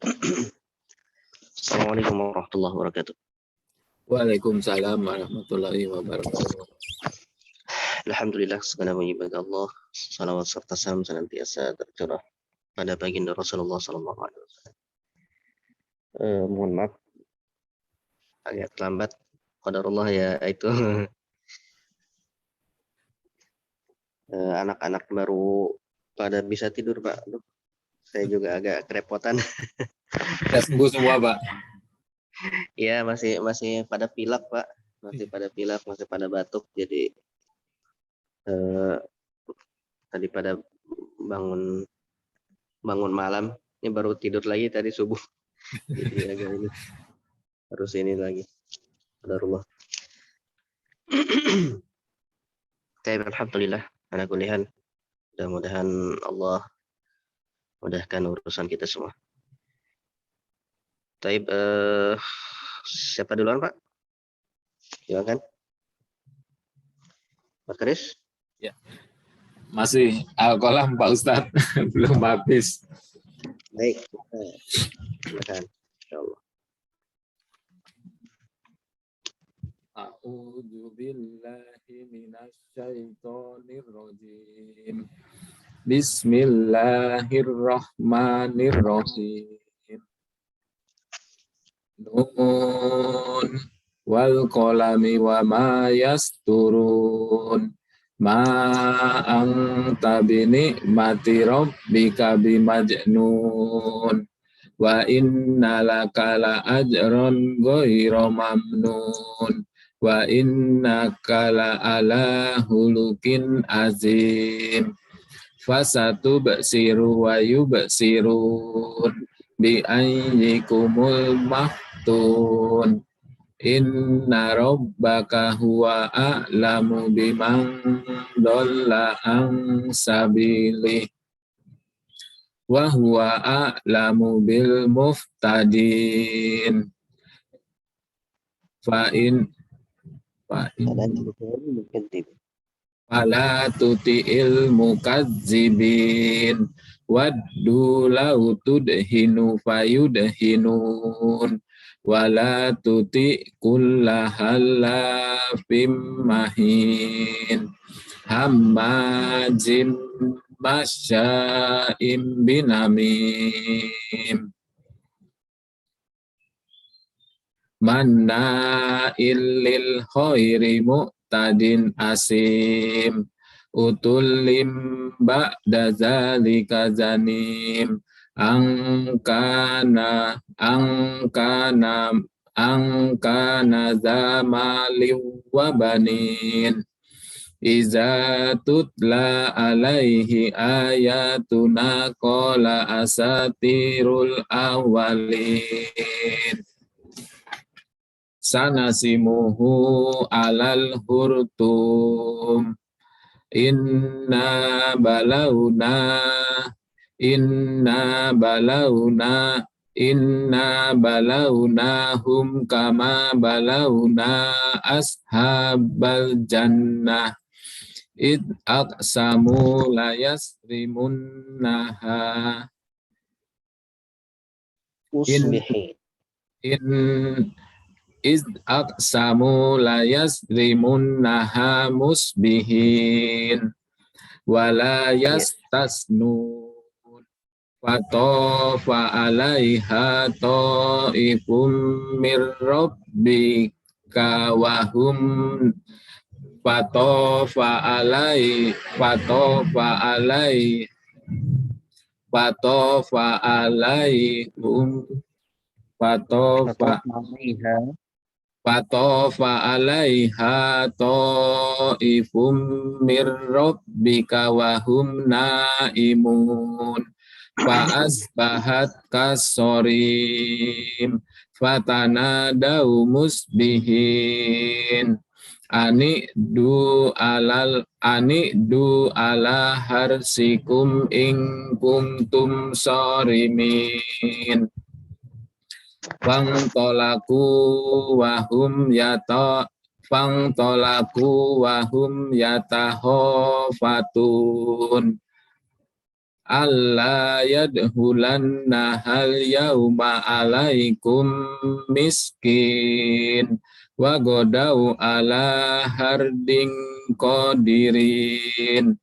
Assalamualaikum warahmatullahi wabarakatuh. Waalaikumsalam warahmatullahi wabarakatuh. Alhamdulillah, segala puji bagi Allah. Salawat serta salam senantiasa tercurah pada baginda Rasulullah Sallallahu Alaihi Wasallam. Mohon maaf agak terlambat. Qadarullah ya itu anak-anak baru pada bisa tidur Pak. Aduh, saya juga agak kerepotan. Sudah sembuh semua Pak? Ya masih pada pilek Pak, masih pada pilek, masih pada batuk. Jadi tadi pada bangun malam, ini baru tidur lagi tadi subuh. Jadi agak ini harus ini lagi. Qadarullah. Alhamdulillah, ala kulli hal. Mudah-mudahan Allah mudahkan urusan kita semua. Taib, siapa duluan Pak? Silakan. Pak Kris? Ya. Masih Al-Qalam Pak Ustadz, belum habis. Baik, silakan. Insyaallah. A'udzu billahi minasyaitonir rajim. Bismillahirrahmanirrahim. Nun wal qalami wa ma yasturun. Ma anta bi ni'mati rabbika bimajnun. Wa inna laka la ajran ghairu mamnun. Wa innaka la ala hulukin azim. Fasatu basiru wa yubsirun bi ayyikumul maftun. Inna rabbaka huwa a'lamu biman dhalla an sabilihi wa huwa a'lamu bil muftadin. Fa'in fala tuti'il mukazzibin waddu lau tudhinu fayudhinun wala tuti' kulla halafim mahin hammazim masya'im binamim manna'il lil khairi mu'tadin asim utullim ba'da zalika zanim angkana zamali wa banin iza tutla alaihi ayatuna qala asatirul awalin sanasimuhu alal hurtum inna balaunahum kama balauna ashabal jannah id aqsamu la yasrimunnaha iz aqsamu la yasrimunnaha musbihin wala yastasnun fatofa alaiha ta'ifum mir rabbika wahum fatofa alaiha ta'ifum mir rabbika wa hum naimun fa asbahat kasorim fatanadau musbihin anidu ala harsikum in kuntum sarimin Fangtolaku wahum yatahofatun alla yadhulanna hal yauma alaikum miskin wa godau ala harding qadirin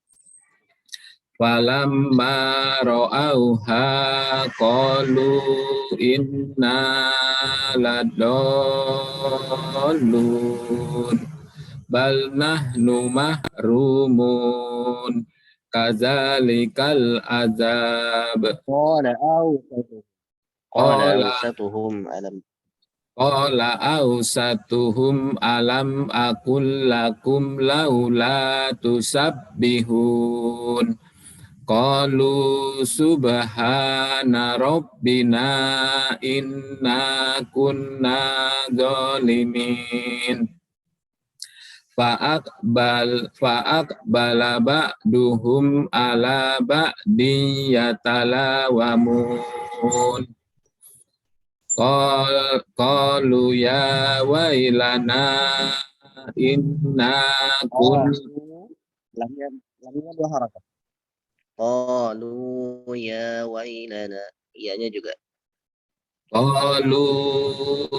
falamma ra'auha qalu inna ladallun bal nahnu mahrumun kadzalikal azab قال أوسطهم قال أوسطهم ألم qala ausatuhum alam aqul lakum laula tusabbihun qalu subhana rabbina inna kunna zalimin fa'aqbala ba'duhum ala ba'din yatalawamun qalu ya wailana inna kun lamnya dua harakat. Qalu ya wailana. Iyanya juga. qalu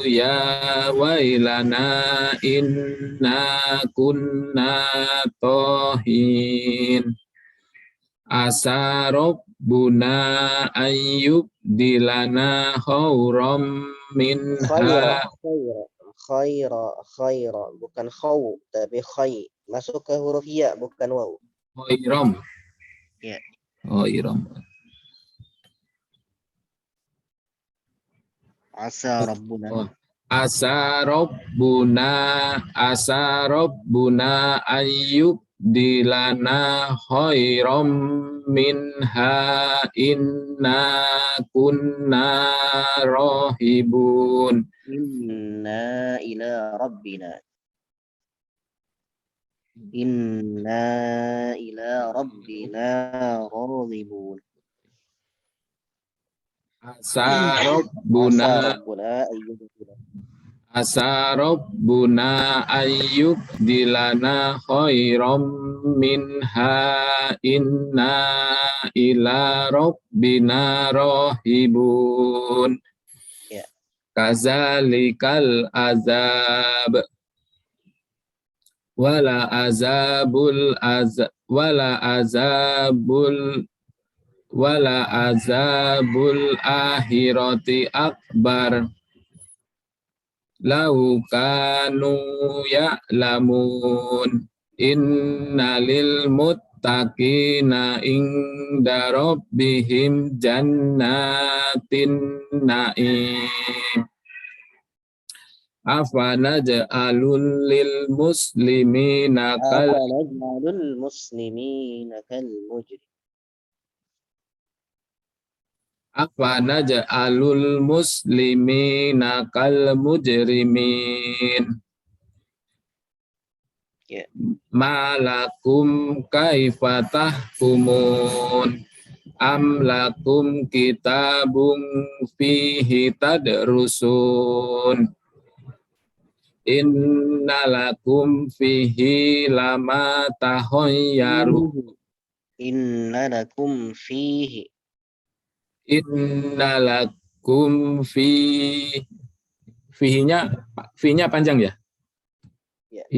ya wailana inna kunna tohin asa rabbuna ayyub dilana khauram minha Khaira bukan khaw tapi khay, masuk ke huruf ya bukan waw. khairam Ya. khairam Asa rabbuna asa rabbuna ayyub dilana khairam minha inna kunna rohibun inna ila rabbina raghibun. asa rabbuna ayyub dilana khairam minha inna ila rabbina rohibun Ya. kazalikal azab wala azabul akhirati akbar lau kanu ya'lamun innalil muttaqina inda rabbihim jannatin na'im afanaj'alul lil muslimina kal afanaj'alul muslimina kal mujrimin Ya. malakum kaifa tahkumun am lakum kitabun fihi tadrusun innalakum fihi lama tahayyaru Innalakum fihi fihinya panjang ya? Ya.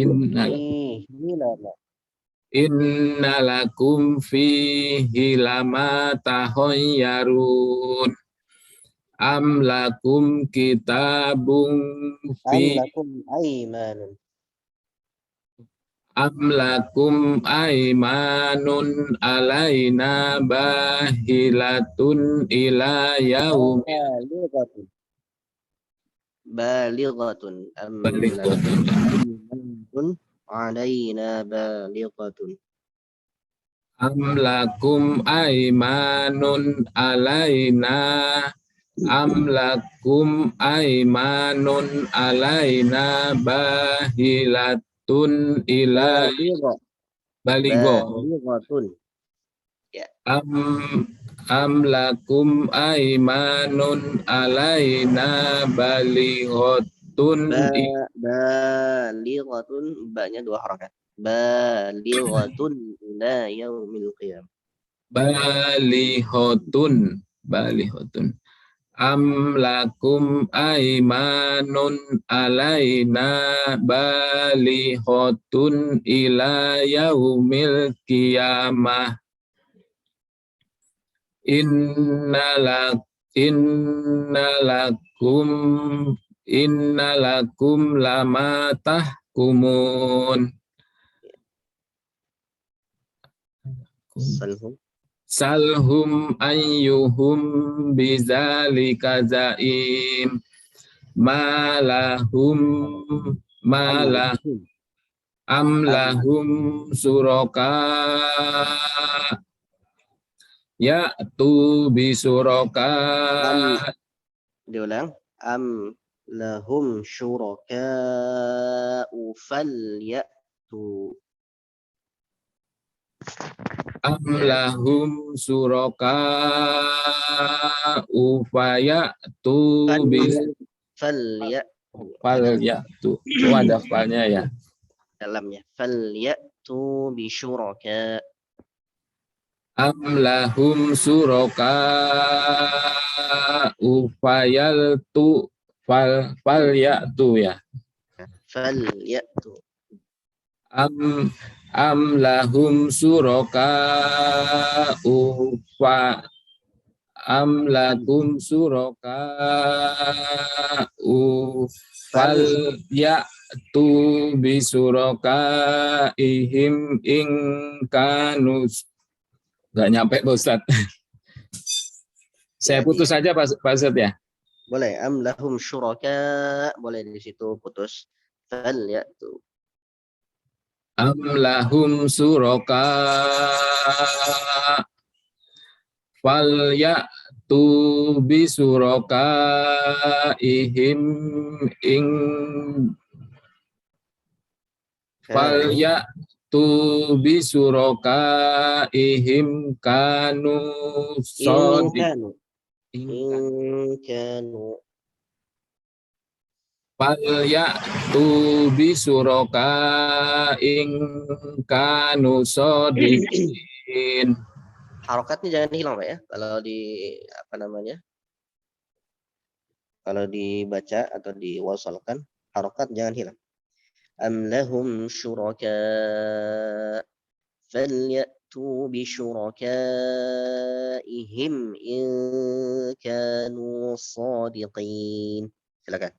Innalakum fihi lama tahayyarun am lakum kitabun am lakum aimanun alaina bahilatun ila yaumil balighatun alaina balighatun am lakum aimanun alaina bahilatun ila balighatun. Ya. am lakum aimanun alaina balighatun banyak dua harakat balighatun ila yaumil qiyamah balihotun. Am lakum aimanun alaina balihotun ila yaumil qiyamah. Innalakum lama tahkumun. Salhum. Salhum ayyuhum bizalika zaim. Malahum amlahum suraka ya'tu bisuraka. Diulang. Am lahum syuraka'u falyatu. Am lahum suraka ufayatu bis falyatu. Oh, ada falnya ya. Dalamnya. Falyatu bisyuraka. Am lahum suraka ufayatu falyatu ya. Falyatu. Am lahum suraka am lakum suraka fal ya'tu bisuraka ihim ing kanus. Nggak nyampe Pak Ustadz. Saya putus saja Pak Ustadz ya. Boleh. Am lahum syuraka. Boleh di situ putus. Fal ya'tu. Am lahum suraka fal ya'tu bisuraka ihim ing fal ya'tu bisuraka ihim kanu sodiq. In kanu. Fal ya'tu bisuraka ing kanu sodiqin. Harokatnya jangan hilang Pak ya. Kalau di apa namanya? Kalau dibaca atau diwasalkan, harokat jangan hilang. Am lahum syuraka falyatu bi syurakaihim in kanu shadiqin. Silakan.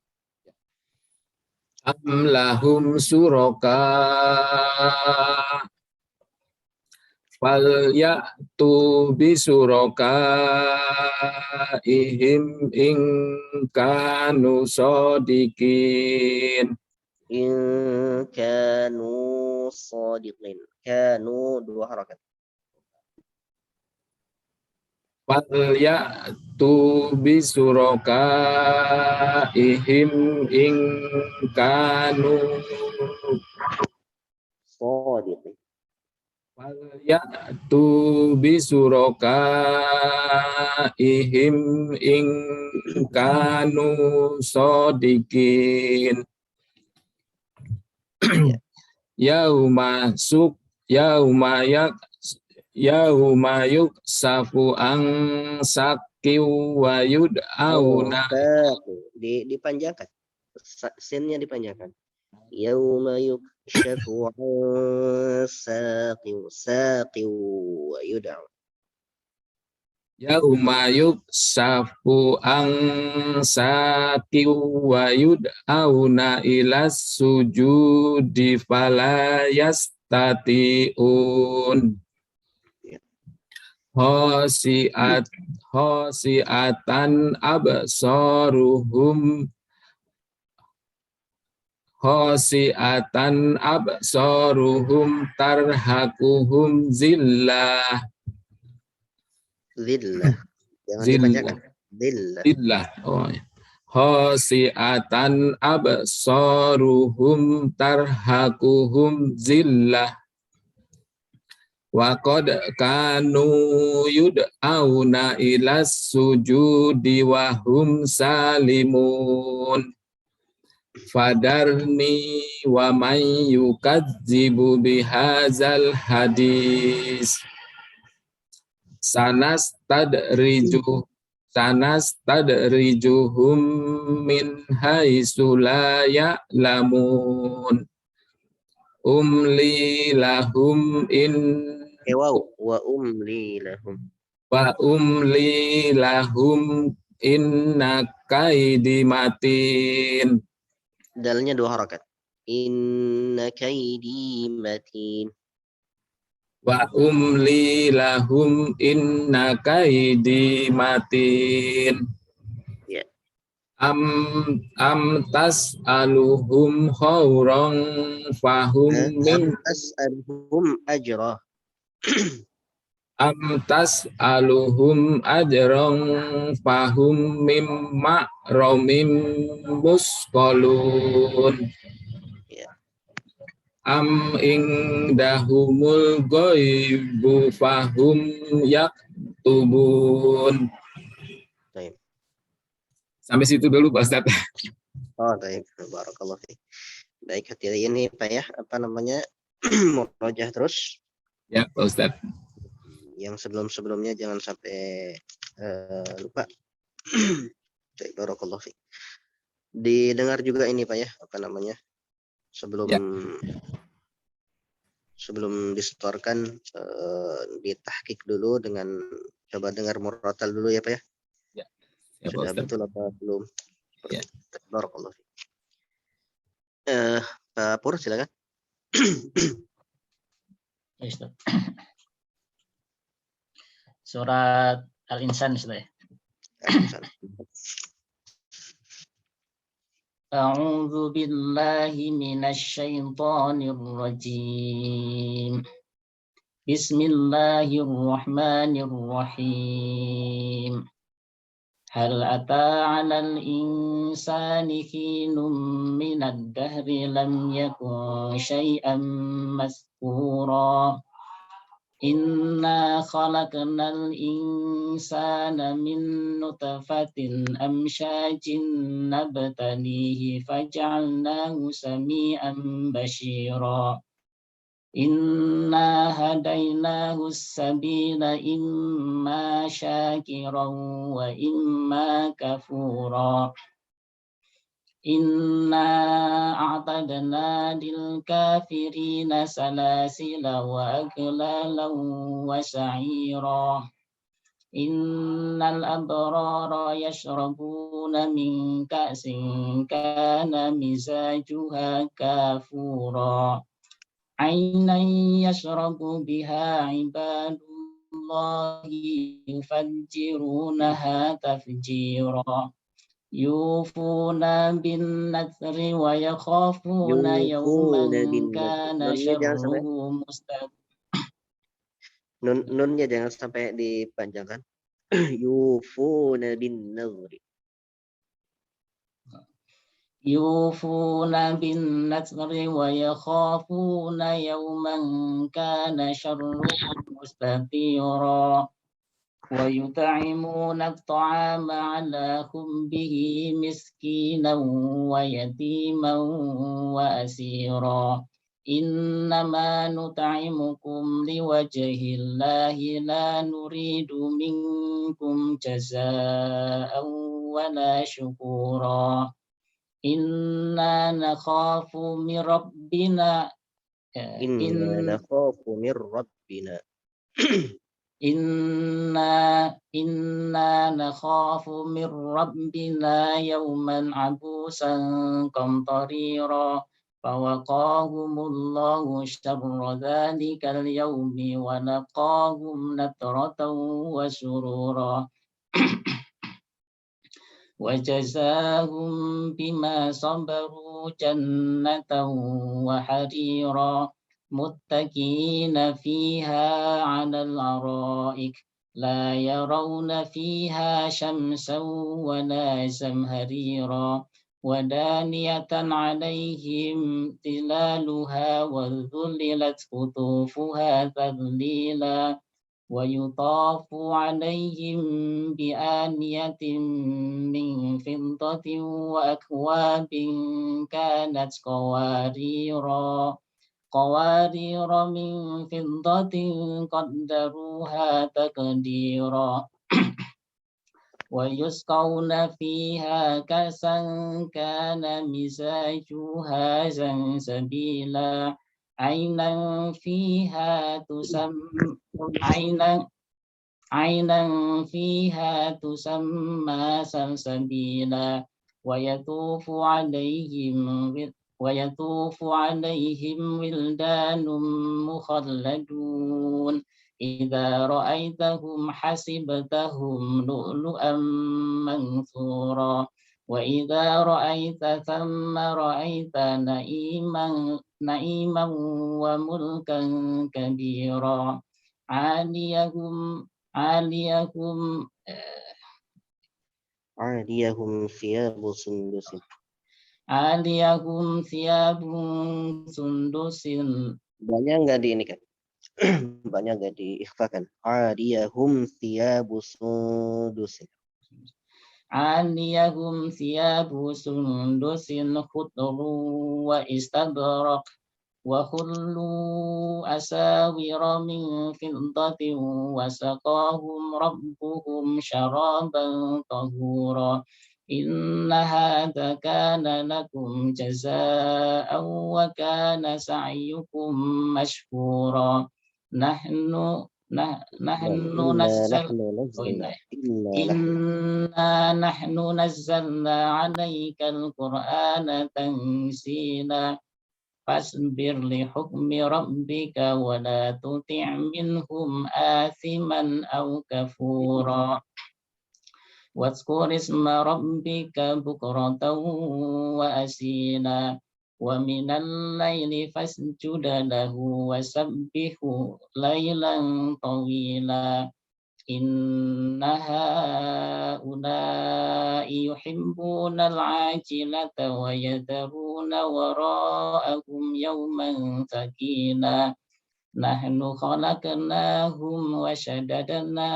Am lahum suraka fal ya'tu bisuraka ihim ing kanu sodiqin. In kanu shadiqin. Kanu dua harakat. Fal ya'tu bisuraka ihim ing kanu Shadiqin. fal ya'tu bisuraka ihim ing kanu sodiqin. Yauma yuksafu ang sakiu wa yud'auna. Dipanjangkan. Sinnya dipanjangkan. Yauma yukshafu an saqiu wa yud'auna. Yauma yuksafu ang sakiu wa yud'auna ilas sujudi fala yastati'un. Khosi'atan absaruhum tarhaquhum zillah. Zillah. Jangan dipanjangkan. Zillah. Oh ya. Khosi'atan absaruhum tarhaquhum zillah. Wa qad kanu yud'auna ilas sujudi wa hum salimun. Fadarni wa man yukadzibu bihazal hadis sanastadrijuhum min haitsu la ya'lamun umli lahum Wow, wa umli lahum. inna kaidi matin. Dalnya 2 harakat. Inna kaidi matin. Wa umli lahum inna kaidi matin. Ya. Am tas aluhum khawran fahum min As'aluhum ajra. am tas aluhum ajran fahum mimma romim musqalun. Ya. Am indahumul ghaibu fahum yaktubun. Baik. Sampai situ dulu Pak Ustadz. Oh, baik. Barakallahu fiik. Baik, hati-hati ini Pak ya, apa namanya? Murojaah terus. Ya Pak Ustadz. Yang sebelum-sebelumnya jangan sampai lupa. Baik, barakallahu fiik. Didengar juga ini Pak ya, apa namanya? Sebelum Ya. Disetorkan ditahqiq dulu dengan coba dengar murotal dulu ya Pak ya. Ya. Ya, Sudah Pak betul apa belum? Ya. Barakallahu fiik. Pak Pur silakan. Surat Al-Insan sudah ya. A'udzu billahi minasy syaithanir rajim. Bismillahirrahmanirrahim. Hal ata 'alal insani hinum minad dahri lam yakun syai'an mazkura. Inna khalaqnal insana min nutfatin amsyajin nabtalihi faj'alnahu sami'an basyira. Inna hadainahu sabila imma syakiran wa imma kafura. Inna a'tadna lil kafirina salasila wa aglalan wa sa'ira. Innal abrara yashrabuna min ka'sin kana mizajuha kafura. Ainan yashrabu biha ibadullahi yufajjirunaha tafjira. Yufuna bin nadri wa yakhafuna yawman kana syarruhu mustaqim. Nunnya jangan sampai dipanjangkan. Yufuna bin nadri. Yufuna bin nadri wa yakhafuna yawman kana syarruhu mustatira. Wa yut'imuna at-ta'ama 'ala hubbihi miskinan wa yatiman wa asira. Innama nut'imukum liwajhillahi la nuridu minkum jazaa'an wa la syukura. Inna nakhafu min rabbina Inna nakhafu min rabbina. Inna nakhafu min rabbina yawman abusan qamtarira. Fawaqahumullahu syarra dhalikal yawmi wa laqahum natratan wa surura. Wa jazahum bima sabaru jannatan wa harira. Muttaqina fiha 'alal ara'ik la yarawna fiha syamsan wa la zamharira. Wadaniyatan 'alaihim tilaluha wa dhullilat qutufuha tadlila. Wa yutafu 'alaihim bi aniyatin min fiddatin wa akwabin kanat qawarira. قوارير من فضة قدروها تقديرا ويسقون فيها كأسا كان مزاجها سلسبيلا عينا فيها تسمى سلسبيلا ويطوف عليهم ولدان مخلدون إذا رأيتهم حسبتهم لؤلؤا منثورا وإذا رأيت ثم رأيت نعيما وملكا كبيرا عاليهم ثياب سندس. عاليهم ثياب سندس. Banyak nggak di ini kan? Banyak nggak diikhfakan? Aliyahum thiyabu sundus. عاليهم ثياب سندس خضر واستبرق وحلوا أساور من فضة وسقاهم ربهم شرابا طهورا إن هذا كان لكم جزاء وكان سعيكم مشكورا نحن نزلنا عليك القرآن تنزيلا فاصبر لحكم ربك ولا تطع منهم آثما أو كفورا واذكر اسم ربك بكرة وأصيلا ومن الليل فاسجد له وسبحه ليلا طويلا إن هؤلاء يحبون العاجلة ويذرون وراءهم يوما ثقيلا نحن خلقناهم وشددنا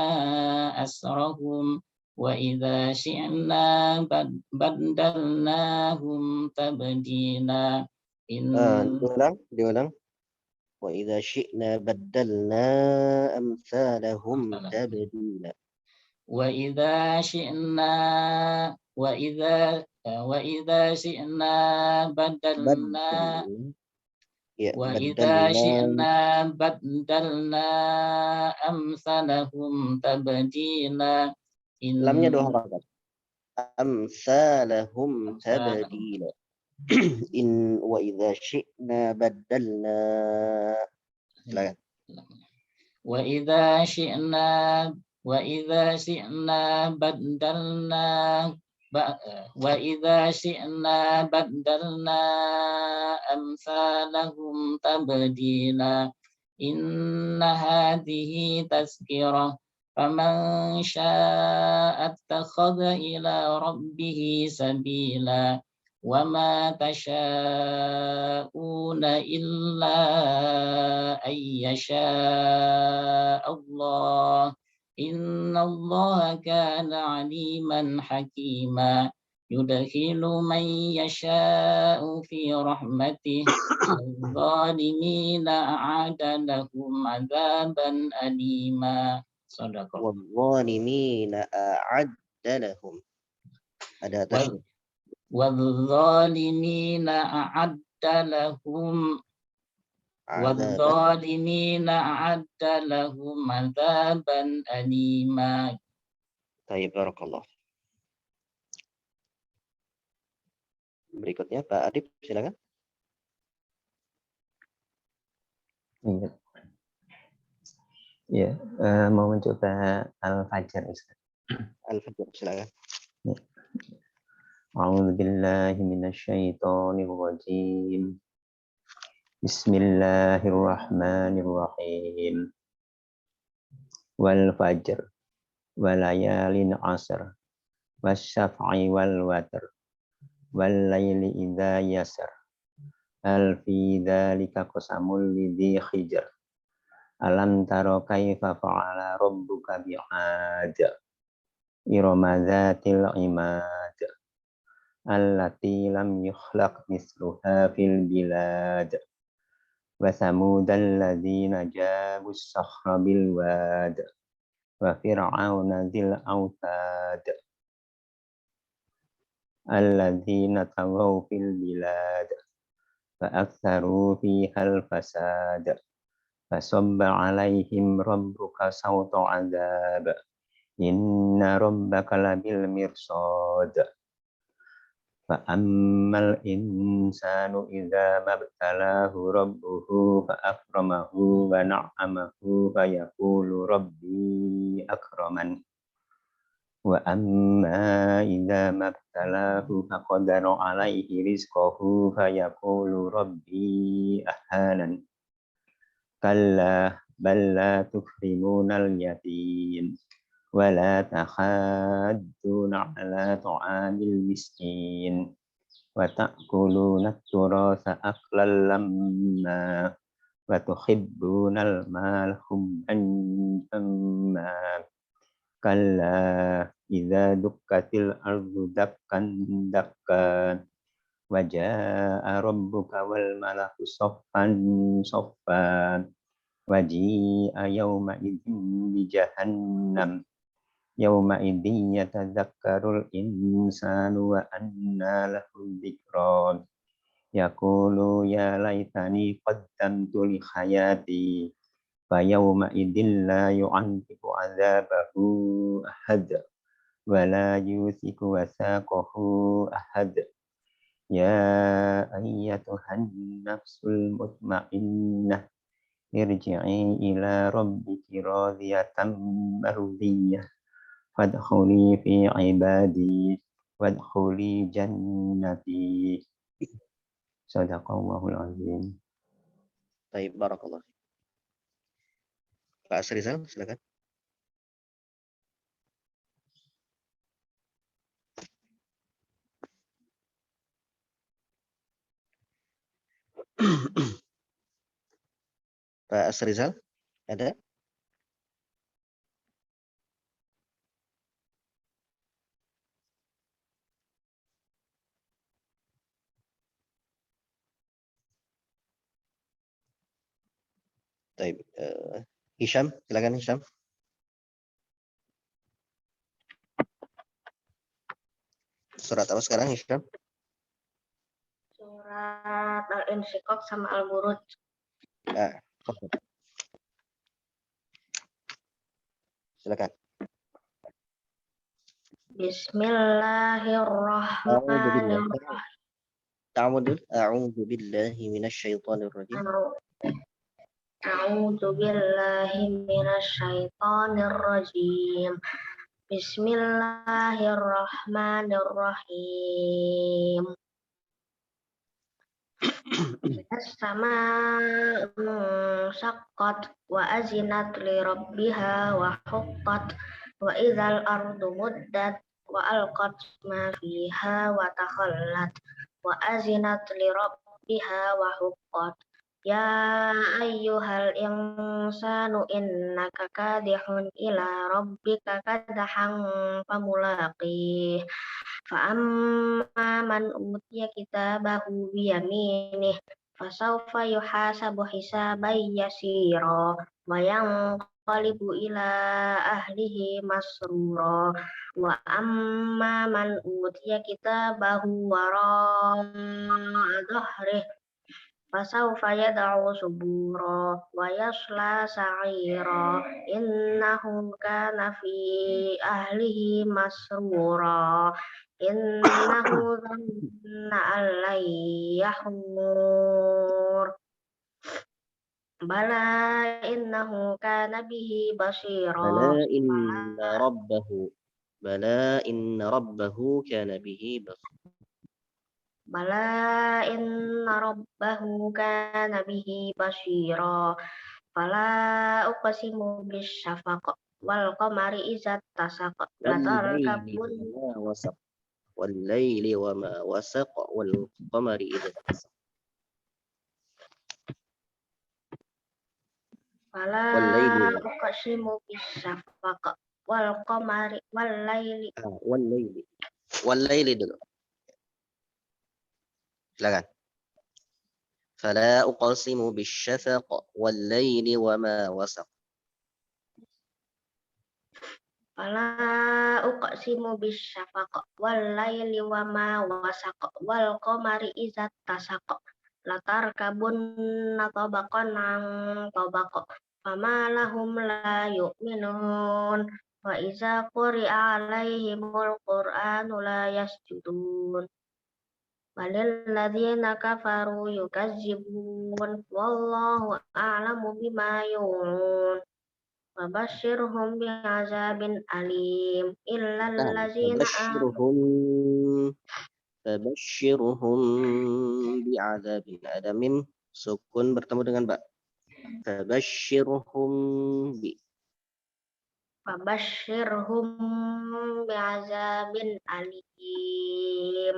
أسرهم وإذا شئنا بدلناهم تبديلا diulang. وإذا شئنا بدلنا أمثالهم تبديلا. وإذا شئنا بدلنا أمثالهم تبديلا. Lamnya 2 harakat. أمثالهم تبديلا. إن وإذا شئنا بدلنا. Silakan. وإذا شئنا بدلنا أمثالهم تبديلا إن هذه تذكرة فمن شاء اتخذ إلى ربه سبيلا وما تشاءون إلا أن يشاء الله إن الله كان عليما حكيما يدخل من يشاء في رحمته والظالمين أعد لهم عذابا أليما. صدق الله. والظالمين أعد لهم. Ada atasnya. والظالمين أعد لهم عذابا أليما. Baik, barakallah. Berikutnya Pak Adib, silakan. Ya, mau mencoba Al-Fajr, Ustaz. Al-Fajr, silakan. Ya. A'udzu billahi minasyaitonir rajim. Bismillahirrahmanirrahim. Wal fajr wa layalin 'ashr wasyaf'i wal watr wal laili idza yasr hal fi dzalika qasamul lidzi hijr alam tara kaifa fa'ala rabbuka bi'ad irama dzatil imad allati lam yukhlaq misluha fil bilad وثمود الذين جابوا الصخر بالواد وفرعون ذي الأوتاد الذين طغوا في البلاد فأكثروا فيها الفساد فصب عليهم ربك سوط عذاب إن ربك لبالمرصاد فأما الإنسان إذا ما ابتلاه ربه فأكرمه ونعمه فيقول ربي أكرمن وأما إذا ما ابتلاه فقدر عليه رزقه فيقول ربي أهانن كلا بل لا تكرمون اليتيم ولا تحاضون على طعام المسكين وتأكلون التراث أكلا لما وتحبون المال حبا جما كلا إذا دكت الأرض دكا دكا وجاء ربك والملك صفا صفا وجيء يومئذ بجهنم يومئذ يتذكر الإنسان وأنى له الذكرى يقول يا ليتني قدمت لحياتي فيومئذ لا يعذب عذابه أحد ولا يوثق وثاقه أحد يا أيتها النفس المطمئنة ارجعي إلى ربك راضية مرضية فادخلي في عبادي وادخلي جنتي صدق الله العظيم. Baik, barakallah. Pak Asrizal, silakan. Pak Asrizal, ada? Baik, Hisham, silakan Hisham. Surat apa sekarang Hisham? Surat Al-Insyiqaq sama Al-Buruj. Nah, silakan. Bismillahirrahmanirrahim. A'udzu billahi minasyaitonir rajim. A'udzu billahi minasyaitonir rajim. Bismillahirrahmanirrahim. As-sama'u syaqqat wa azinat li rabbiha wa huqqat wa idzal ardu muddat wa alqat ma fiha wa takhallat wa azinat li rabbiha wa huqqat ya ayyuhal insanu innaka kadihun ila rabbika kadahan famulaqih fa amma man utiya kitabahu biyaminih fasawfa yuhasabu hisaban yasira wa yanqalibu ila ahlihi masrura wa amma man utiya kitabahu wara dhahrih fasawfa yad'u subura wa yasla sa'ira innahu kana fi ahlihi masrura innahu dhanna an lan yahur bala innahu kana bihi basira Bala inna rabbahu kana bihi basir. Bala inna rabbahu kana bihi basira fala uqsimu bisyafaq wal qamari idza tasaq la tarkabun wal laili wa ma wasaq wal qamari idza tasaq. Fala uqsimu bisyafaq wal qamari wal laili dulu. Silakan. فلا أقسم بالشفق والليل وما وسق. Fala uqsimu bisyafaq wal laili wa ma wasaq wal qamari idza tasaq latarkabunna tabaqan an tabaq fama lahum la yu'minun wa idza quri'a alaihimul qur'anu la yasjudun walil ladzina kafaru yukazzibun wallahu a'lamu bima yu'un Fabashshirhum bi'adzabin alim illal ladzina فبشرهم بعذاب. Ada mim sukun bertemu dengan ba. فبشرهم bi'adzabin alim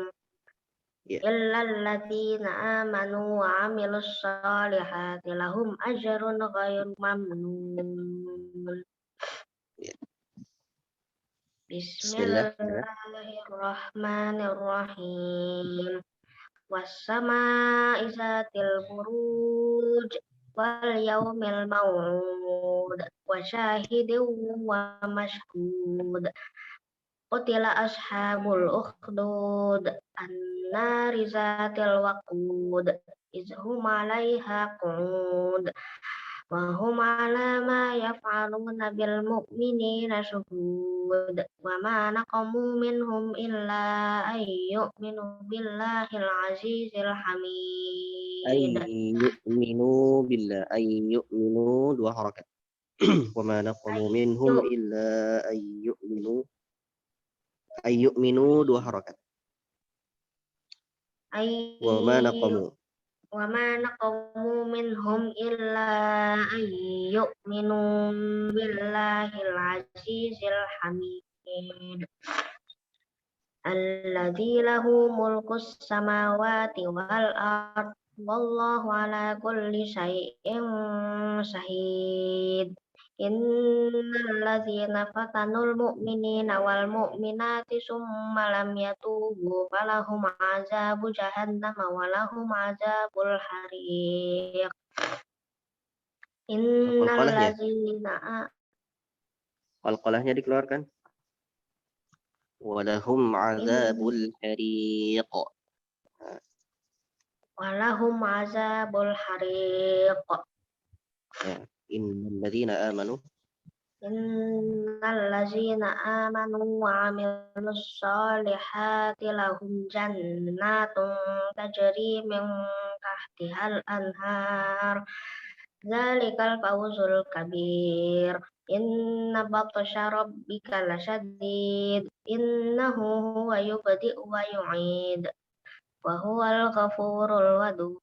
illal ladzina amanu wa 'amilus shalihati lahum ajrun ghairu mamnun. Bismillahirrahmanirrahim. Was-samaa'i zatil buruj wal yaumil maw'ud wa syahidin wa mashhud. Qutila ashabul ukhdud an-nari zatil waqud izhum 'alaiha qu'ud wa hum 'ala ma yaf'aluna bil mu'minina syuhud wa ma naqamu minhum illa ay yu'minu billahil azizil hamid. yu'minu billah, ay yu'minu dua harakat. Wa ma naqamu minhum illa ay yu'minu dua harakat. Wa ma naqamu minhum illa ay yu'minu billahil azizil hamid. Alladzi lahu mulkus samawati wal ard wallahu ala kulli syai'in syahid. Innal ladzina fatanul mu'minina wal mu'minati summa lam yatubu falahum azabu jahannam wa lahum azabul hariq. Innal ladzina qalqalahnya dikeluarkan. Walahum azabul hariq. Walahum azabul hariq. Ya. Innal ladzina amanu wa 'amilus shalihati lahum jannatun tajri min tahtihal anhar dzalikal fawzul kabir. Inna batsha rabbika lasyadid innahu huwa yubdi'u wa yu'id wa huwal ghafurul wadud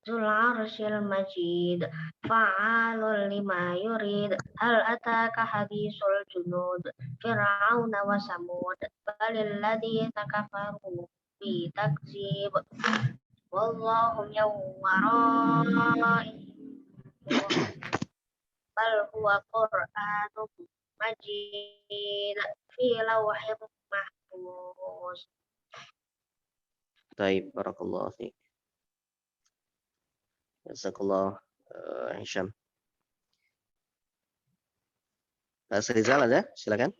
Zul arsyil majid fa'alul lima yurid hal ataka hadisul junud fir'auna wa samud balil ladzina kafaru bi takzib wallahu yawwara'i bal huwa qur'anun majid fi lawhin mahfuz. Baik, barakallahu fiik. Jazakallah Hisham. Pak Rizal ada? Silakan.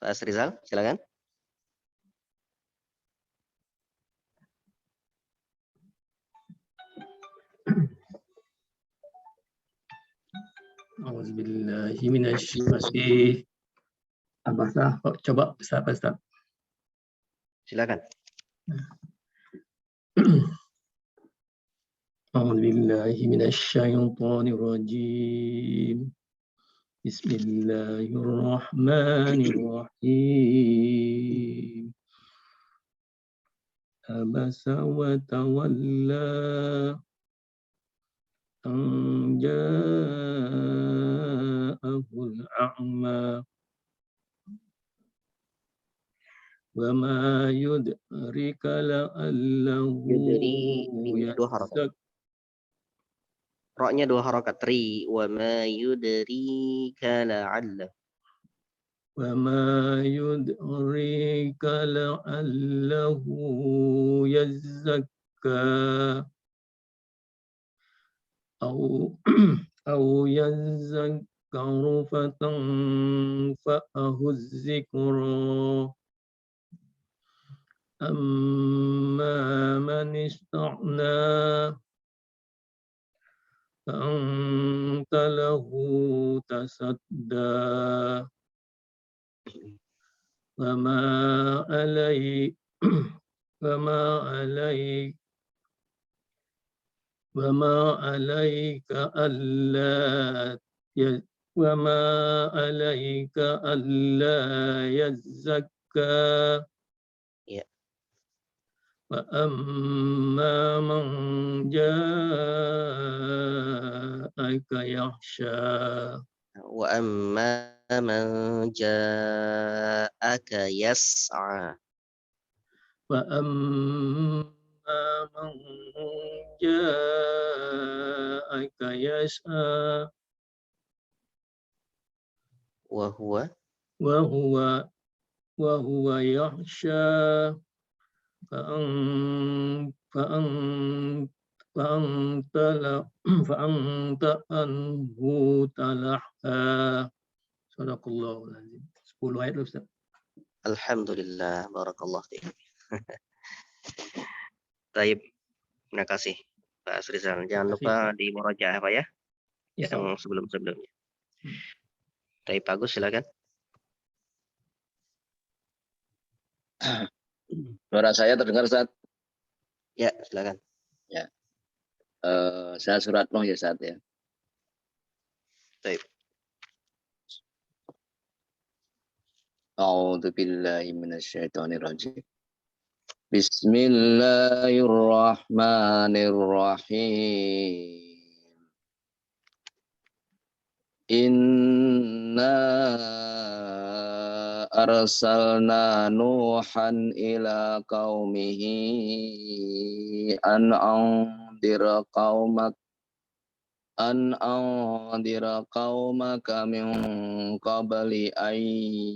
Pak Rizal, silakan. Auzubillahi minasyaitonir rajim. Coba Ustaz. Silakan. Auzubillahi minasyaitonir rajim. Bismillahirrahmanirrahim. Abasa wa tawalla an ja'ahul a'ma wa ma yudrika la'allahu yazakka Roknya 2 harokat. Ri. Wa ma yudrika la'alla. وما يدريك لعله يزكى أو أو يذكر فتنفعه الذكرى أما من استغنى فأنت له تصدى وما عليك وما عليك وما عليك ألا وما عليك ألا يزكى Ya. وأما من جاءك يخشى Wa amma man ja'aka yas'a. وأما من جاءك يسعى Wa huwa وهو يخشى فأنت عنه تلهى صدق الله العظيم 10 ayat Ustaz. Alhamdulillah, barakallah fiik. Baik, terima kasih Pak Asrizal. Jangan lupa di murojaah Pak ya, Ya, yang sebelum-sebelumnya. Baik, Pak Agus silakan. Suara saya terdengar Ustaz? Ya, silakan. Saya surat Nuh ya Ustaz ya. Baik. A'udzu billahi minasyaitonir rajim. Bismillahirrahmanirrahim. Inna arsalna Nuhan ila qaumihi an anzir qaumaka min qabli an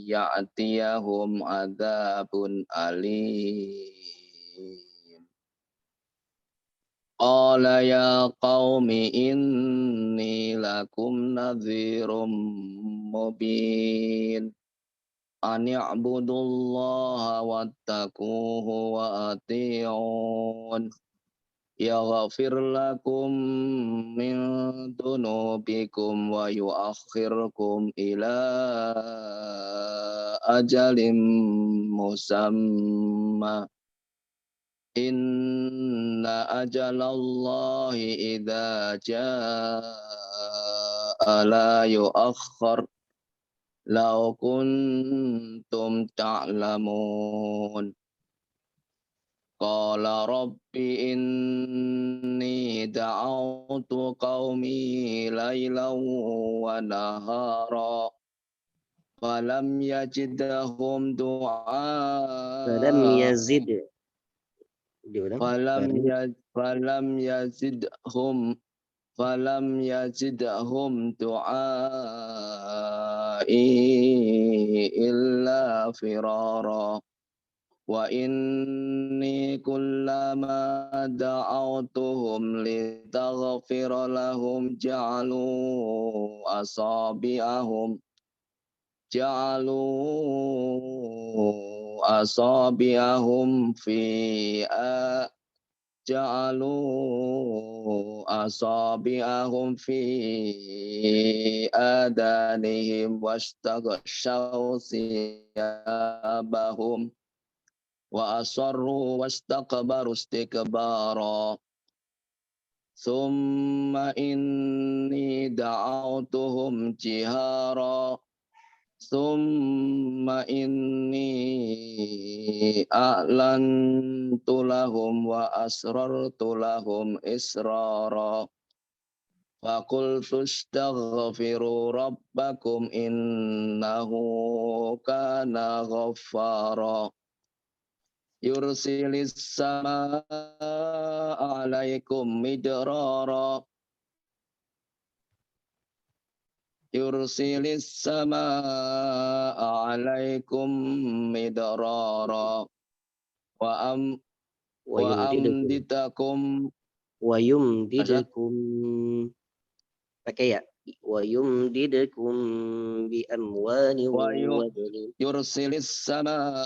ya'tiyahum adzabun alim. Qala ya qaumi inni lakum nadhirum mubin. An i'budullaha wattaquhu wa ati'un. Yaghfir lakum min dunubikum wa yuakhirkum ila ajalim musamma. Inna ajalallahi idza jaa la yuakhkhar. Law kuntum ta'lamun. Qala rabbi inni da'awtu qaumi laylan wa nahara falam yajidhum du'a Falam yazid. Diulang. falam yazidhum du'ai illa firara. Wa inni kullama da'awtuhum litaghfira lahum ja'alu asabi'ahum fi adanihim wastaghshaw siyabahum wa asarru wastakbaru istikbara. Thumma inni da'awtuhum jihara. Thumma inni a'lantu lahum wa asrartu lahum israra. Faqultu astaghfiru rabbakum innahu kana ghaffara. Yursilis samaa alaikum midrara yursilis samaa alaikum midrara wa amditakum wa yumdidukum pakai ya wa yumdidukum bi amwalin wa wa banin. yursilis samaa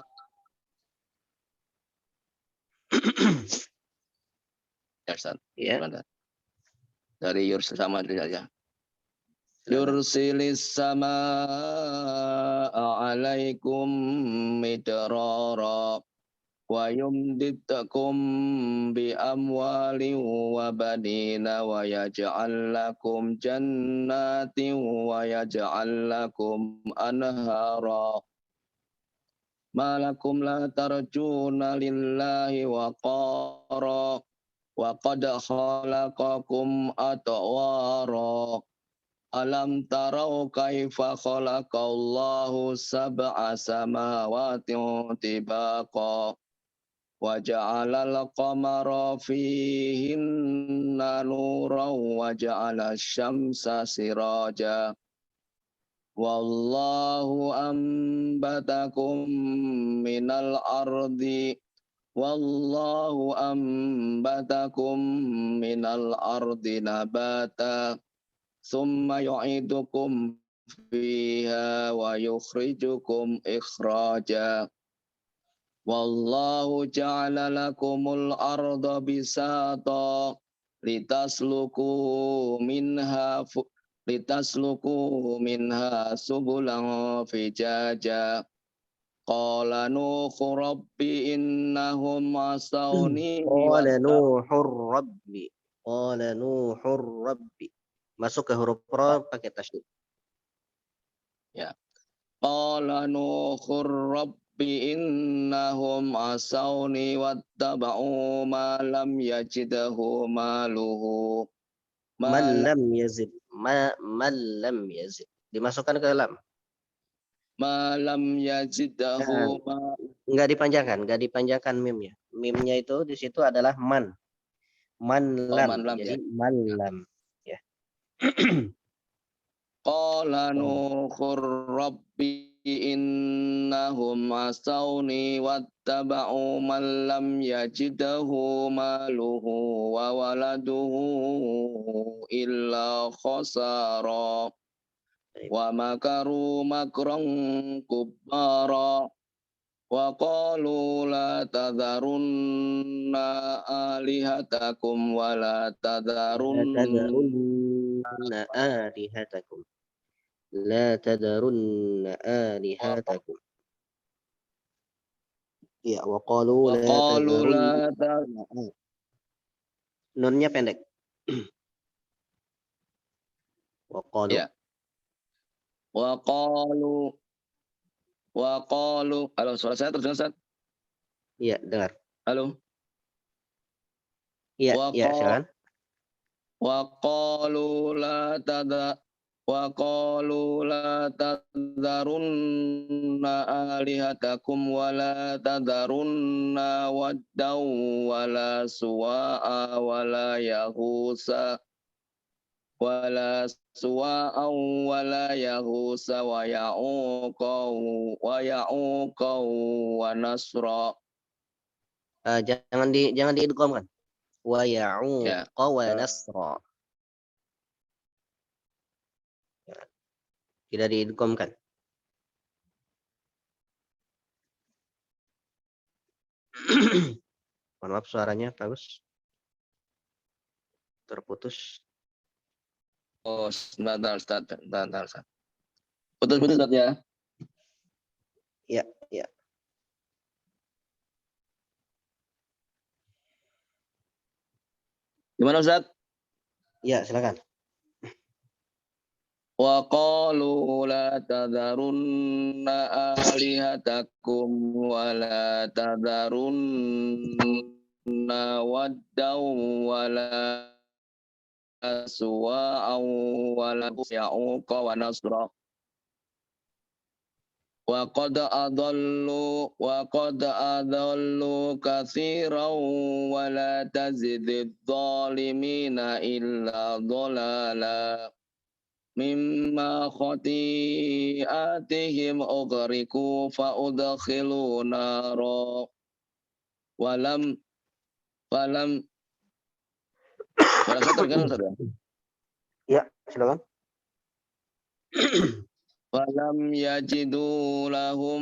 ya Ustaz. Ya, Sebentar. Dari yursil sama saja. silakan. Yursilis samaa alaikum midrara wa yumditakum bi amwalin wa banina wa yaj'al lakum jannatin wa yaj'al lakum anhara ma lakum la tarjuna lillahi wa qara wa qad khalaqakum atwara alam tarau kaifa khalaqallahu sab'a samawati tibaqa wa ja'alal qamara fihinna nuran wa ja'ala syamsa siraja wallahu ambatakum minal ardi wallahu ambatakum minal ardi nabata summa yu'idukum fiha wa yukhrijukum ikhraja wallahu ja'ala lakumul arda bisata litasluku minha subulan fijaja qala nuhu rabbi innahum asawni Qala Nuhur Rabbi. Masuk ke huruf ra pakai tasydid. qala nuhu rabbi innahum asawni wattaba'u ma lam yajidahu maluhu Man lam yazid. Man lam yazid. Dimasukkan ke lam. ma lam yajidahu Enggak dipanjangkan mimnya. Mimnya itu di situ adalah man. Man lam. man lam, Jadi ya. man lam. Ya. Qala nuhur rabbi innahum asawni wattaba'u man lam yajidahu maluhu wa waladuhu illa khasara wa makaru makran kubbara wa qalu la tadharunna alihatakum wa la Tadharunna alihatakum. La tadharunna alihatakum. Ya, wa qalu la tadharunna. Nunnya pendek. Wa qalu. Ya. Wa qalu. Halo, suara saya terdengar, Ustaz? Iya, dengar. Halo. Iya, silakan. Wa qalu la tadharunna alihatakum wa la tadharunna waddaw wa la suwa'a wa la yahusa wa la yahusa wa ya'uqa wa nasra. Jangan diidghamkan. Wa ya'uqa wa nasra. Tidak diidghamkan. Mohon maaf suaranya bagus. Terputus. Oh, sebentar, Ustaz. Putus-putus, Ustaz, ya. Ya. Gimana, Ustaz? Ya, silakan. Wa qalu la tadharunna alihatakum wa la tadharunna waddaw wa la suwa'a wa la ya'uqa wa nasra. Wa qad adallu katsiran wa la tazididz zalimina illa dhalala. mimma khati'atihim ughriqu fa udkhilu nara walam walam saya terkenal saudara. Ya, silakan. Walam yajidu lahum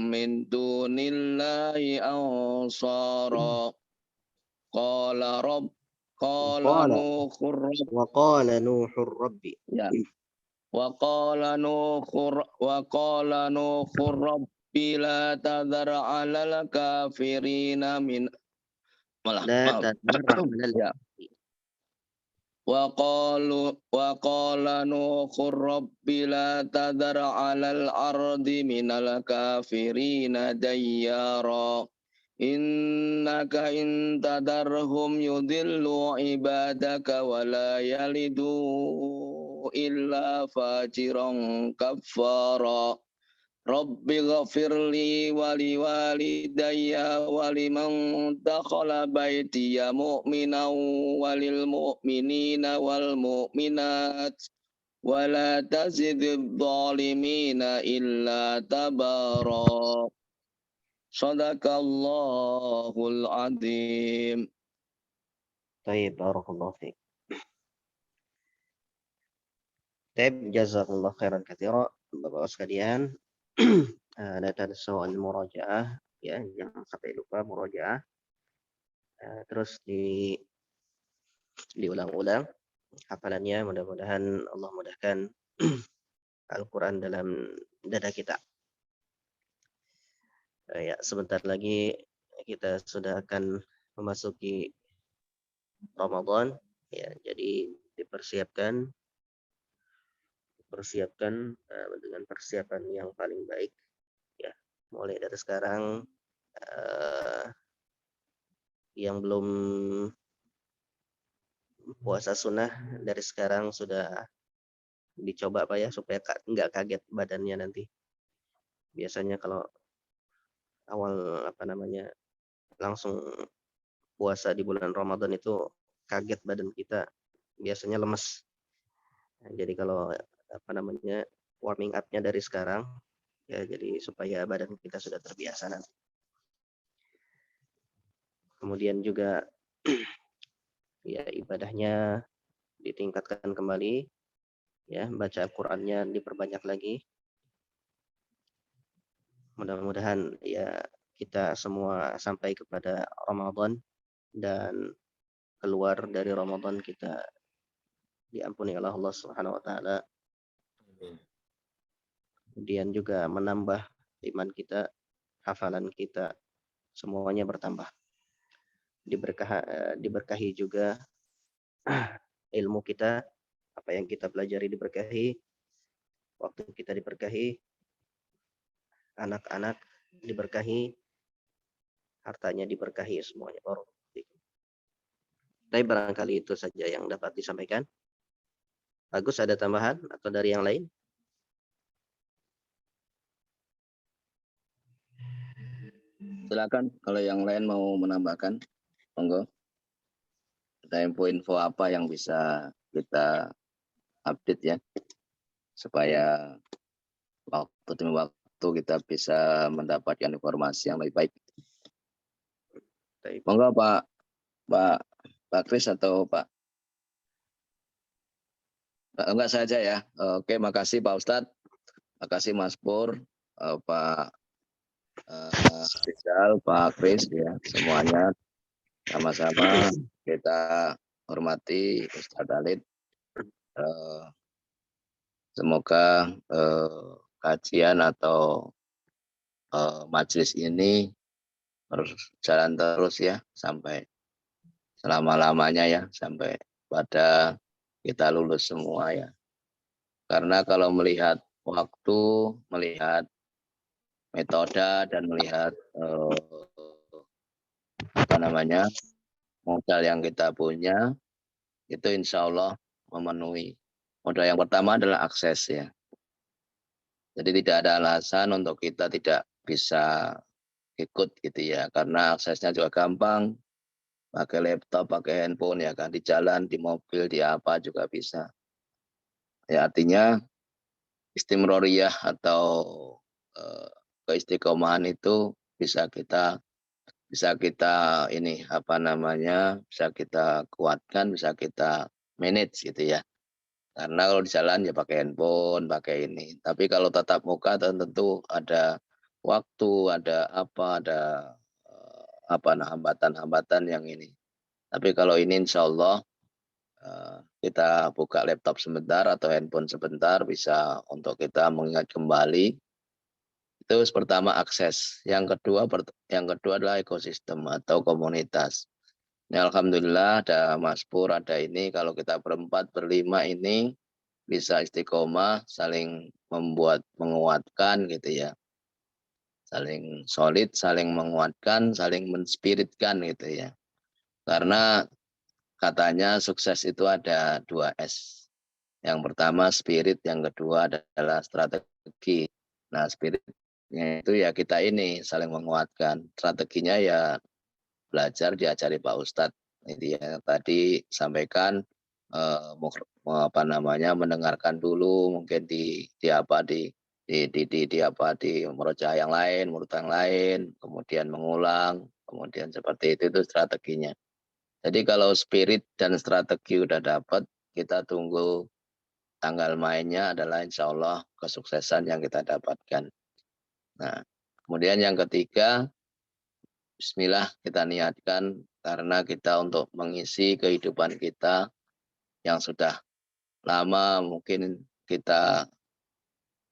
min dunillahi ansara. Qala Nuhur Wa qala Nuhur Rabbi. ya. Wa qala Nuhur Rabbi la tadhar 'alal kafirina min La tadar ya. Wa qala Nuhur Rabbi la tadhar 'alal ardi minal kafirina dayyara. Innaka in tadarhum yudillu ibadaka wa la yalidu illa fajiran kaffara. Rabbi ghafirli wa liwalidayya wa liman dakhala baitiya mu'minan walil mu'minina wal mu'minat wa la tazidid zalimina illa tabara. Sadaqallahul azim. Baik, barakallahu fiik. Baik, jazakallahu khairan katsira. Bapak sekalian, la tansaw al-murajaah, ya, jangan sampai lupa murajaah. Terus diulang-ulang hafalannya, mudah-mudahan Allah mudahkan Al-Quran dalam dada kita. Ya, sebentar lagi kita sudah akan memasuki Ramadan, ya, jadi dipersiapkan dengan persiapan yang paling baik, ya, mulai dari sekarang. Yang belum puasa sunnah dari sekarang sudah dicoba Pak ya, supaya nggak kaget badannya nanti. Biasanya kalau awal langsung puasa di bulan Ramadan itu kaget badan kita, biasanya lemes. Nah, jadi kalau warming up-nya dari sekarang, ya, jadi supaya badan kita sudah terbiasa nanti. Kemudian juga ya, ibadahnya ditingkatkan kembali, ya, baca Al-Qur'annya diperbanyak lagi. Mudah-mudahan ya kita semua sampai kepada Ramadan dan keluar dari Ramadan kita diampuni oleh Allah Subhanahu wa taala. Kemudian juga menambah iman kita, hafalan kita, semuanya bertambah. Diberkahi juga ilmu kita, apa yang kita pelajari diberkahi, waktu kita diberkahi, anak-anak diberkahi, hartanya diberkahi, semuanya. Tapi barangkali itu saja yang dapat disampaikan. Bagus, ada tambahan atau dari yang lain? Silakan kalau yang lain mau menambahkan, monggo. Ada info-info apa yang bisa kita update ya, supaya waktu demi waktu kita bisa mendapatkan informasi yang lebih baik. Monggo Pak Kris atau Pak enggak saja ya. Oke, makasih Pak Ustadz, makasih Mas Pur, Pak Rizal, Pak Kris ya, semuanya sama-sama kita hormati Ustadz Halid. Semoga kajian atau majelis ini berjalan terus ya sampai selama-lamanya ya, sampai pada kita lulus semua ya. Karena kalau melihat waktu, melihat metode dan melihat modal yang kita punya, itu insya Allah memenuhi. Modal yang pertama adalah akses ya. Jadi tidak ada alasan untuk kita tidak bisa ikut gitu ya, karena aksesnya juga gampang, pakai laptop, pakai handphone ya kan, di jalan, di mobil, di apa juga bisa. Ya, artinya istimroriyah atau keistiqomahan itu bisa kita ini apa namanya, bisa kita kuatkan, bisa kita manage gitu ya. Karena kalau di jalan ya pakai handphone, pakai ini. Tapi kalau tatap muka tentu ada waktu, ada apa, ada apa nah, hambatan-hambatan yang ini. Tapi kalau ini insya Allah kita buka laptop sebentar atau handphone sebentar bisa untuk kita mengingat kembali. Itu pertama akses. Yang kedua adalah ekosistem atau komunitas. Ini alhamdulillah ada Mas Pur, ada ini. Kalau kita berempat, berlima ini bisa istiqomah, saling menguatkan gitu ya. Saling solid, saling menguatkan, saling menspiritkan gitu ya. Karena katanya sukses itu ada 2S. Yang pertama spirit, yang kedua adalah strategi. Nah, spiritnya itu ya kita ini saling menguatkan. Strateginya ya belajar diajari Pak Ustadz. Ini yang tadi sampaikan apa namanya, mendengarkan dulu mungkin di murojaah yang lain, murid yang lain, kemudian mengulang, kemudian seperti itu strateginya. Jadi kalau spirit dan strategi udah dapat, kita tunggu tanggal mainnya adalah insya Allah kesuksesan yang kita dapatkan. Nah, kemudian yang ketiga, bismillah kita niatkan karena kita untuk mengisi kehidupan kita yang sudah lama mungkin kita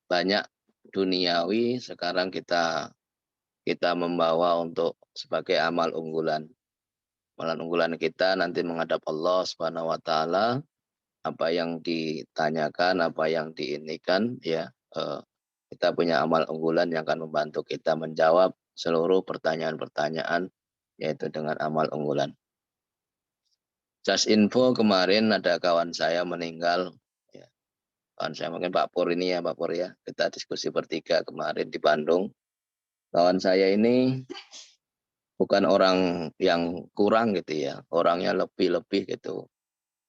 banyak duniawi, sekarang kita membawa untuk sebagai amal unggulan. Amalan unggulan kita nanti menghadap Allah Subhanahu wa taala, apa yang ditanyakan, apa yang diinikan ya, kita punya amal unggulan yang akan membantu kita menjawab seluruh pertanyaan-pertanyaan yaitu dengan amal unggulan. Just info, kemarin ada kawan saya meninggal ya. Kawan saya mungkin Pak Pur ini ya, Pak Pur ya. Kita diskusi bertiga kemarin di Bandung. Kawan saya ini bukan orang yang kurang gitu ya, orangnya lebih-lebih gitu.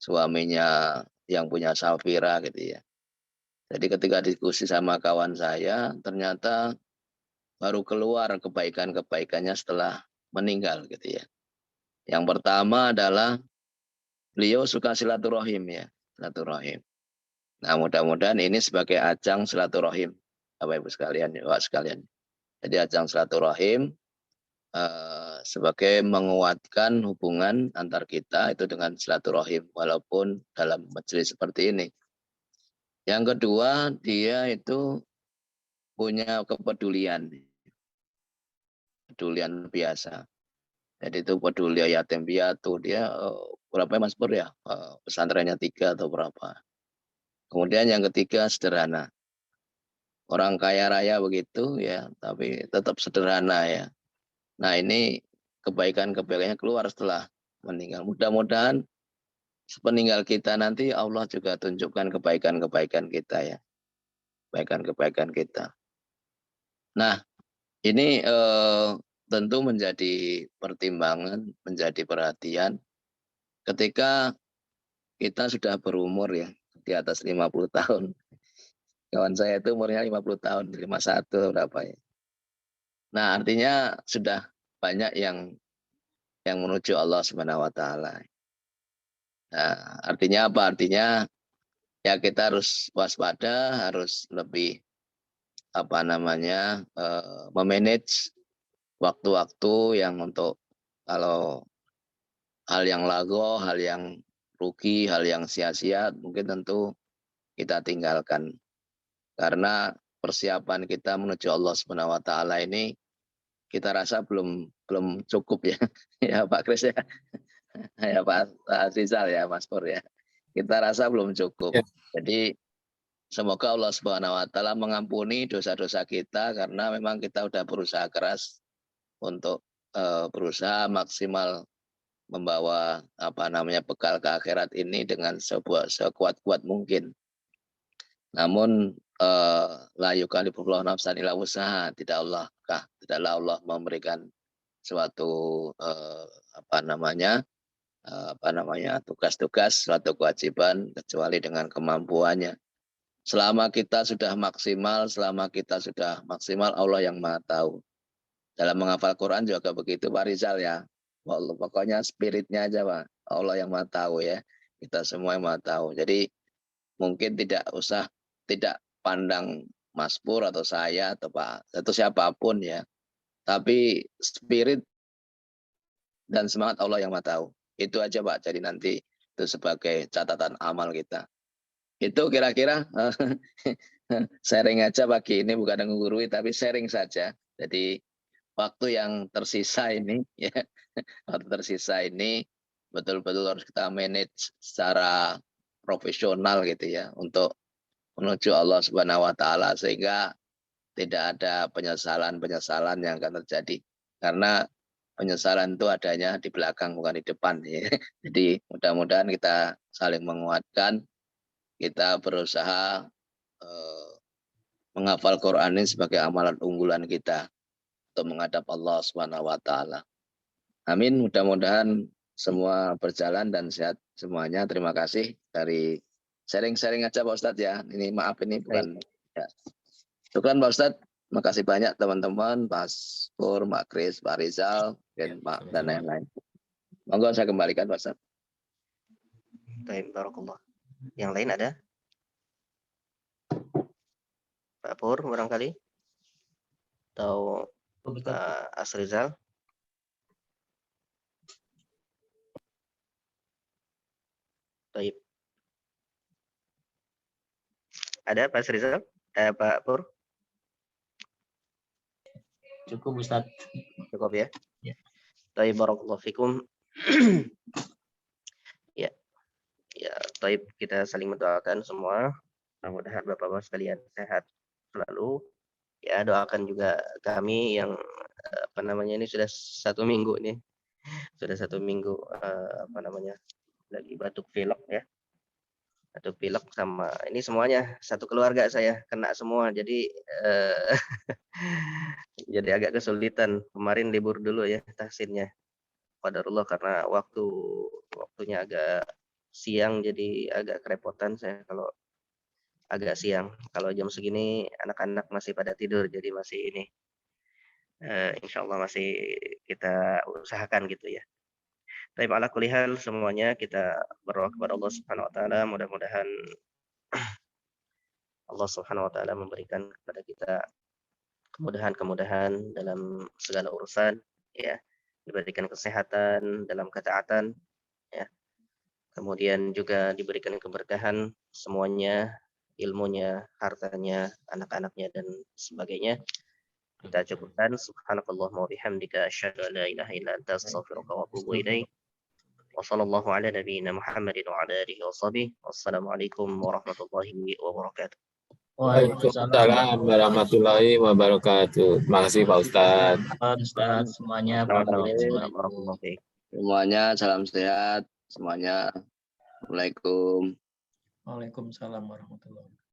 Suaminya yang punya Safira gitu ya. Jadi ketika diskusi sama kawan saya, ternyata baru keluar kebaikan-kebaikannya setelah meninggal gitu ya. Yang pertama adalah beliau suka silaturahim ya, silaturahim. Nah, mudah-mudahan ini sebagai ajang silaturahim, Bapak Ibu sekalian, Bapak sekalian. Jadi ajang silaturahim sebagai menguatkan hubungan antar kita itu dengan silaturahim walaupun dalam majelis seperti ini. Yang kedua, dia itu punya kepedulian biasa. Jadi itu peduli yatim piatu, dia berapa Mas Pur ya? Pesantrennya 3 atau berapa. Kemudian yang ketiga sederhana. Orang kaya raya begitu ya, tapi tetap sederhana ya. Nah, ini kebaikannya keluar setelah meninggal. Mudah-mudahan sepeninggal kita nanti Allah juga tunjukkan kebaikan-kebaikan kita ya. Kebaikan-kebaikan kita. Nah, ini tentu menjadi pertimbangan, menjadi perhatian ketika kita sudah berumur ya, di atas 50 tahun. Kawan saya itu umurnya 50 tahun, 51 berapa ya. Nah, artinya sudah banyak yang menuju Allah Subhanahu wa taala. Nah, artinya apa? Artinya ya kita harus waspada, harus lebih apa namanya, memanage waktu-waktu yang untuk kalau hal yang lago, hal yang rugi, hal yang sia-sia mungkin tentu kita tinggalkan. Karena persiapan kita menuju Allah Subhanahu wa taala ini kita rasa belum cukup ya. Ya Pak Kris ya. Ya Pak Rizal ya, Mas Pur ya. Kita rasa belum cukup. Ya. Jadi semoga Allah Subhanahu wa taala mengampuni dosa-dosa kita karena memang kita sudah berusaha keras untuk berusaha maksimal membawa apa namanya bekal ke akhirat ini dengan sekuat-kuat mungkin. Namun la yukallifullahu nafsan illa wus'aha, tidaklah Allah memberikan suatu tugas-tugas, suatu kewajiban kecuali dengan kemampuannya. selama kita sudah maksimal, Allah yang Maha tahu. Dalam menghafal Quran juga begitu Pak Rizal ya. Allah, pokoknya spiritnya aja Pak. Allah yang Maha tahu ya. Kita semua yang Maha tahu. Jadi mungkin tidak pandang Mas Pur atau saya atau Pak atau siapapun ya. Tapi spirit dan semangat Allah yang Maha tahu. Itu aja Pak. Jadi nanti itu sebagai catatan amal kita. Itu kira-kira sharing aja pagi ini, bukan menggurui tapi sharing saja. Jadi waktu yang tersisa ini ya, betul-betul harus kita manage secara profesional gitu ya untuk menuju Allah Subhanahu wa taala sehingga tidak ada penyesalan yang akan terjadi. Karena penyesalan itu adanya di belakang bukan di depan ya. Jadi mudah-mudahan kita saling menguatkan, kita berusaha menghafal Quran ini sebagai amalan unggulan kita untuk menghadap Allah Subhanahu wa taala. Amin. Mudah-mudahan semua berjalan dan sehat semuanya. Terima kasih dari sharing-sharing aja Pak Ustadz ya. Ini maaf ini bukan ya. Syukran Pak Ustadz. Makasih banyak teman-teman, Pak Pur, Pak Kris, Pak Rizal, dan Pak dan lain-lain. Monggo saya kembalikan Pak Ustadz. Baik, barakallah. Yang lain ada? Pak Pur barangkali? Atau Asrizal? Baik. Ada Pak Asrizal? Pak Pur? Cukup Ustaz. Cukup ya? Ya. Baik, barakallahu fikum. Ya. Ya, baik, kita saling mendoakan semua. Mudah-mudahan Bapak-Bapak sekalian sehat selalu. Ya, doakan juga kami yang ini sudah 1 minggu nih. Sudah 1 minggu lagi batuk pilek ya. Batuk pilek sama ini semuanya satu keluarga saya kena semua. Jadi jadi agak kesulitan. Kemarin libur dulu ya tahsinnya. Qadarullah karena waktunya agak siang jadi agak kerepotan saya kalau agak siang. Kalau jam segini anak-anak masih pada tidur jadi masih ini. Insya Allah masih kita usahakan gitu ya. Tapi ala kulli hal semuanya kita berdoa kepada Allah Subhanahu wa taala, mudah-mudahan Allah Subhanahu wa taala memberikan kepada kita kemudahan-kemudahan dalam segala urusan ya, diberikan kesehatan dalam ketaatan ya. Kemudian juga diberikan keberkahan semuanya, ilmunya, hartanya, anak-anaknya dan sebagainya. Kita cukupkan subhanakallahumma wa bihamdika asyhadu an la ilaha illa anta astaghfiruka wa atubu ilaik. Wa sallallahu ala nabiyyina Muhammadin wa ala alihi wa sahbihi. Wassalamualaikum warahmatullahi wabarakatuh. Waalaikumsalam warahmatullahi wabarakatuh. Terima kasih Pak Ustadz. Ustaz semuanya. Semuanya salam sehat semuanya. Assalamualaikum. Waalaikumsalam warahmatullahi wabarakatuh.